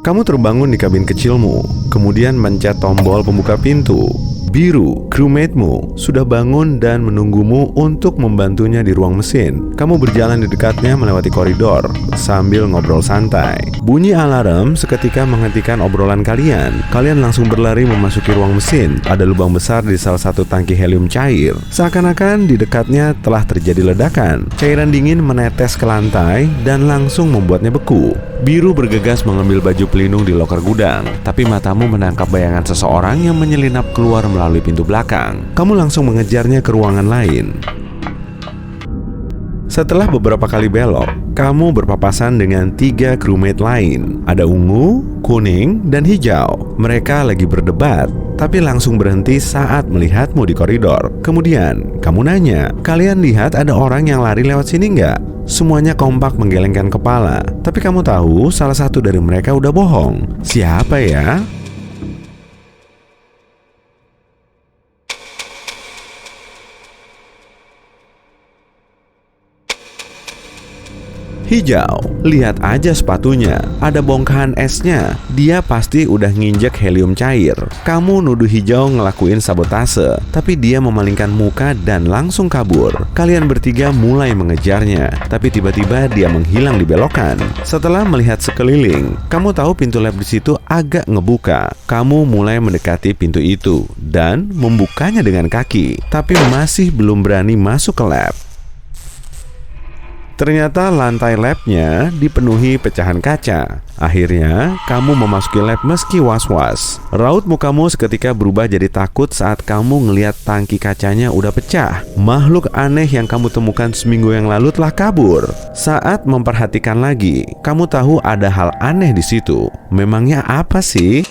Kamu terbangun di kabin kecilmu, kemudian mencet tombol pembuka pintu. Biru, crewmate-mu, sudah bangun dan menunggumu untuk membantunya di ruang mesin. Kamu berjalan di dekatnya melewati koridor sambil ngobrol santai. Bunyi alarm seketika menghentikan obrolan kalian. Kalian langsung berlari memasuki ruang mesin. Ada lubang besar di salah satu tangki helium cair. Seakan-akan di dekatnya telah terjadi ledakan. Cairan dingin menetes ke lantai dan langsung membuatnya beku. Biru bergegas mengambil baju pelindung di loker gudang, tapi matamu menangkap bayangan seseorang yang menyelinap keluar melalui pintu belakang. Kamu langsung mengejarnya ke ruangan lain. Setelah beberapa kali belok, kamu berpapasan dengan 3 crewmate lain. Ada ungu, kuning, dan hijau. Mereka lagi berdebat, tapi langsung berhenti saat melihatmu di koridor. Kemudian, kamu nanya, "Kalian lihat ada orang yang lari lewat sini nggak?" Semuanya kompak menggelengkan kepala, tapi kamu tahu salah satu dari mereka udah bohong. Siapa ya? Hijau, lihat aja sepatunya, ada bongkahan esnya. Dia pasti udah nginjek helium cair. Kamu nuduh hijau ngelakuin sabotase, tapi dia memalingkan muka dan langsung kabur. Kalian bertiga mulai mengejarnya, tapi tiba-tiba dia menghilang di belokan. Setelah melihat sekeliling, kamu tahu pintu lab di situ agak ngebuka. Kamu mulai mendekati pintu itu dan membukanya dengan kaki, tapi masih belum berani masuk ke lab. Ternyata lantai labnya dipenuhi pecahan kaca. Akhirnya, kamu memasuki lab meski was-was. Raut mukamu seketika berubah jadi takut saat kamu ngelihat tangki kacanya udah pecah. Makhluk aneh yang kamu temukan seminggu yang lalu telah kabur. Saat memperhatikan lagi, kamu tahu ada hal aneh di situ. Memangnya apa sih?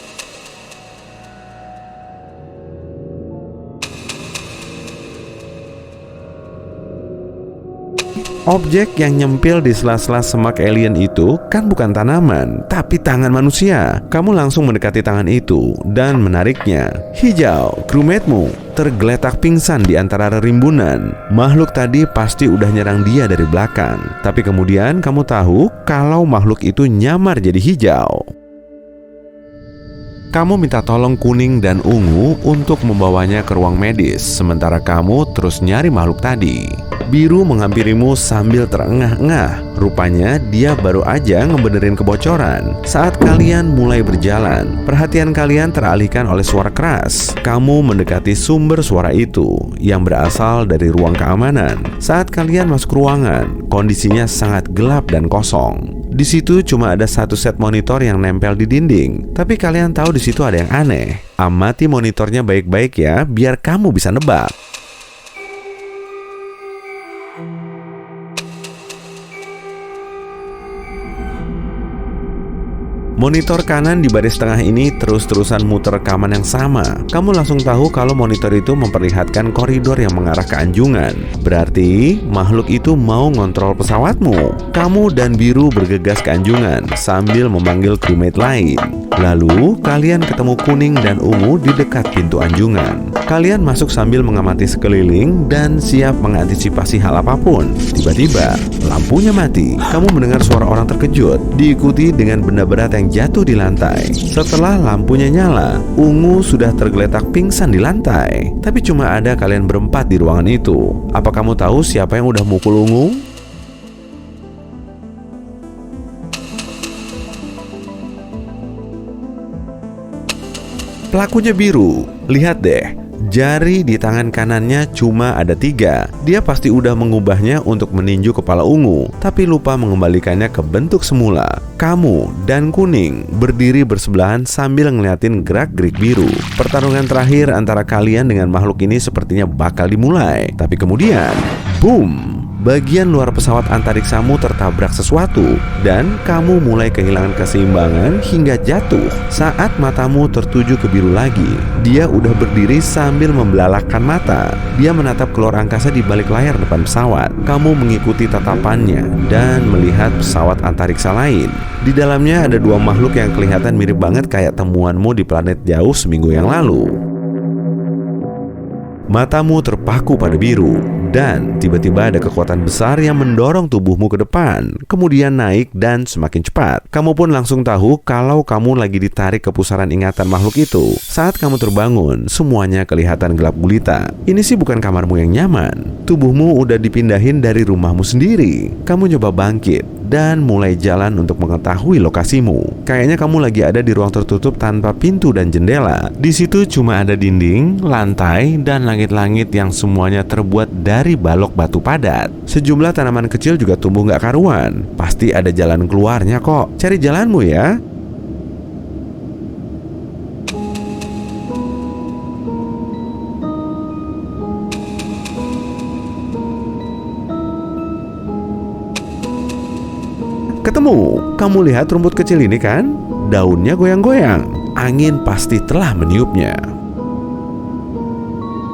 Objek yang nyempil di sela-sela semak alien itu kan bukan tanaman, tapi tangan manusia. Kamu langsung mendekati tangan itu dan menariknya. Hijau, crewmate-mu, tergeletak pingsan di antara rimbunan. Makhluk tadi pasti udah nyerang dia dari belakang. Tapi kemudian kamu tahu kalau makhluk itu nyamar jadi hijau. Kamu minta tolong kuning dan ungu untuk membawanya ke ruang medis, sementara kamu terus nyari makhluk tadi. Biru menghampirimu sambil terengah-engah. Rupanya dia baru aja ngebenerin kebocoran. Saat kalian mulai berjalan, perhatian kalian teralihkan oleh suara keras. Kamu mendekati sumber suara itu yang berasal dari ruang keamanan. Saat kalian masuk ruangan, kondisinya sangat gelap dan kosong. Di situ cuma ada satu set monitor yang nempel di dinding. Tapi kalian tahu di situ ada yang aneh. Amati monitornya baik-baik ya, biar kamu bisa nebak. Monitor kanan di baris tengah ini terus-terusan muter rekaman yang sama. Kamu langsung tahu kalau monitor itu memperlihatkan koridor yang mengarah ke anjungan. Berarti makhluk itu mau ngontrol pesawatmu. Kamu dan Biru bergegas ke anjungan sambil memanggil crewmate lain. Lalu kalian ketemu kuning dan ungu di dekat pintu anjungan. Kalian masuk sambil mengamati sekeliling dan siap mengantisipasi hal apapun. Tiba-tiba lampunya mati. Kamu mendengar suara orang terkejut, diikuti dengan benda berat yang jatuh di lantai. Setelah lampunya nyala, ungu sudah tergeletak pingsan di lantai. Tapi cuma ada kalian berempat di ruangan itu. Apa kamu tahu siapa yang udah mukul ungu? Pelakunya Biru. Lihat deh, jari di tangan kanannya cuma ada 3. Dia pasti udah mengubahnya untuk meninju kepala ungu, tapi lupa mengembalikannya ke bentuk semula. Kamu dan kuning berdiri bersebelahan sambil ngeliatin gerak-gerik Biru. Pertarungan terakhir antara kalian dengan makhluk ini sepertinya bakal dimulai. Tapi kemudian, boom! Bagian luar pesawat antariksamu tertabrak sesuatu dan kamu mulai kehilangan keseimbangan hingga jatuh. Saat matamu tertuju ke Biru lagi, dia udah berdiri sambil membelalakkan mata. Dia menatap keluar angkasa di balik layar depan pesawat. Kamu mengikuti tatapannya dan melihat pesawat antariksa lain. Di dalamnya ada 2 makhluk yang kelihatan mirip banget kayak temuanmu di planet jauh seminggu yang lalu. Matamu terpaku pada Biru Dan tiba-tiba ada kekuatan besar yang mendorong tubuhmu ke depan, kemudian naik dan semakin cepat. Kamu pun langsung tahu kalau kamu lagi ditarik ke pusaran ingatan makhluk itu. Saat kamu terbangun, semuanya kelihatan gelap gulita. Ini sih bukan kamarmu yang nyaman. Tubuhmu udah dipindahin dari rumahmu sendiri. Kamu coba bangkit dan mulai jalan untuk mengetahui lokasimu. Kayaknya kamu lagi ada di ruang tertutup tanpa pintu dan jendela. Di situ cuma ada dinding, lantai, dan langit-langit yang semuanya terbuat dari balok batu padat. Sejumlah tanaman kecil juga tumbuh nggak karuan. Pasti ada jalan keluarnya kok. Cari jalanmu ya. Ketemu, kamu lihat rumput kecil ini kan? Daunnya goyang-goyang. Angin pasti telah meniupnya.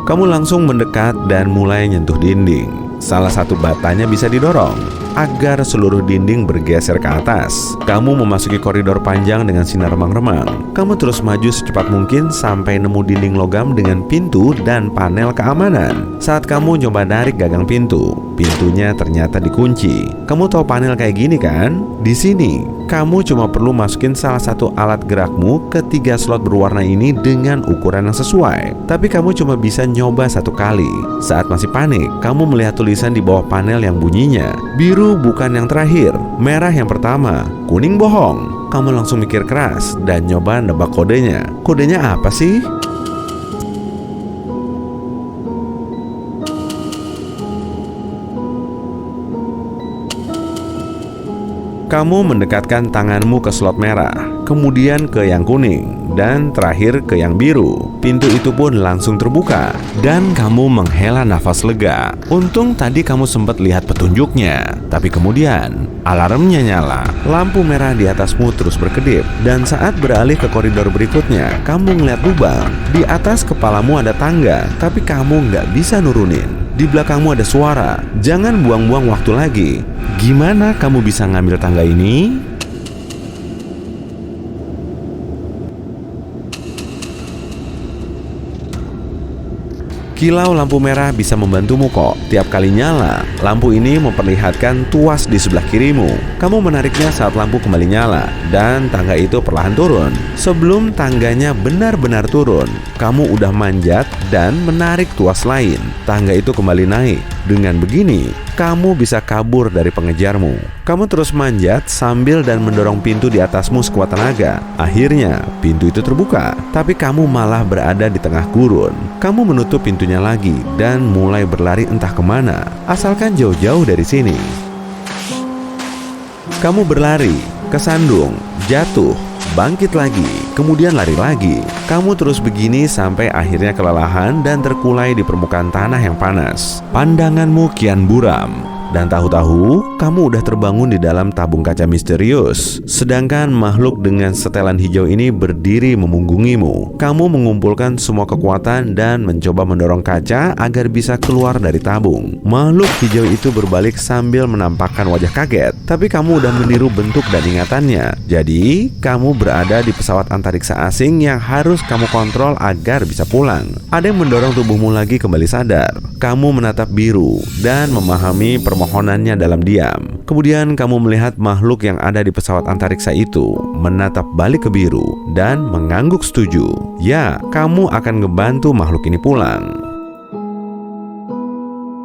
Kamu langsung mendekat dan mulai nyentuh dinding. Salah satu batanya bisa didorong agar seluruh dinding bergeser ke atas. Kamu memasuki koridor panjang dengan sinar remang-remang. Kamu terus maju secepat mungkin sampai nemu dinding logam dengan pintu dan panel keamanan. Saat kamu coba narik gagang pintu, pintunya ternyata dikunci. Kamu tahu panel kayak gini kan? Di sini, kamu cuma perlu masukin salah satu alat gerakmu ke 3 slot berwarna ini dengan ukuran yang sesuai. Tapi kamu cuma bisa nyoba 1 kali. Saat masih panik, kamu melihat tulisan di bawah panel yang bunyinya, biru bukan yang terakhir, merah yang pertama, kuning bohong. Kamu langsung mikir keras dan nyoba nebak kodenya. Kodenya apa sih? Kamu mendekatkan tanganmu ke slot merah, kemudian ke yang kuning, dan terakhir ke yang biru. Pintu itu pun langsung terbuka, dan kamu menghela nafas lega. Untung tadi kamu sempat lihat petunjuknya. Tapi kemudian, alarmnya nyala. Lampu merah di atasmu terus berkedip, dan saat beralih ke koridor berikutnya, kamu ngeliat lubang. Di atas kepalamu ada tangga, tapi kamu nggak bisa nurunin. Di belakangmu ada suara, jangan buang-buang waktu lagi. Gimana kamu bisa ngambil tangga ini? Kilau lampu merah bisa membantumu kok. Tiap kali nyala, lampu ini memperlihatkan tuas di sebelah kirimu. Kamu menariknya saat lampu kembali nyala, dan tangga itu perlahan turun. Sebelum tangganya benar-benar turun, kamu udah manjat dan menarik tuas lain. Tangga itu kembali naik. Dengan begini, kamu bisa kabur dari pengejarmu. Kamu terus manjat sambil dan mendorong pintu di atasmu sekuat tenaga. Akhirnya, pintu itu terbuka, tapi kamu malah berada di tengah gurun. Kamu menutup pintunya lagi dan mulai berlari entah kemana, asalkan jauh-jauh dari sini. Kamu berlari, kesandung, jatuh, bangkit lagi, kemudian lari lagi. Kamu terus begini sampai akhirnya kelelahan dan terkulai di permukaan tanah yang panas. Pandanganmu kian buram, dan tahu-tahu kamu udah terbangun di dalam tabung kaca misterius. Sedangkan makhluk dengan setelan hijau ini berdiri memunggungimu. Kamu mengumpulkan semua kekuatan dan mencoba mendorong kaca agar bisa keluar dari tabung. Makhluk hijau itu berbalik sambil menampakkan wajah kaget. Tapi kamu udah meniru bentuk dan ingatannya. Jadi, kamu berada di pesawat antariksa asing yang harus kamu kontrol agar bisa pulang. Ada yang mendorong tubuhmu lagi kembali sadar. Kamu menatap biru dan memahami permohonannya dalam diam. Kemudian kamu melihat makhluk yang ada di pesawat antariksa itu menatap balik ke biru dan mengangguk setuju. Ya, kamu akan ngebantu makhluk ini pulang.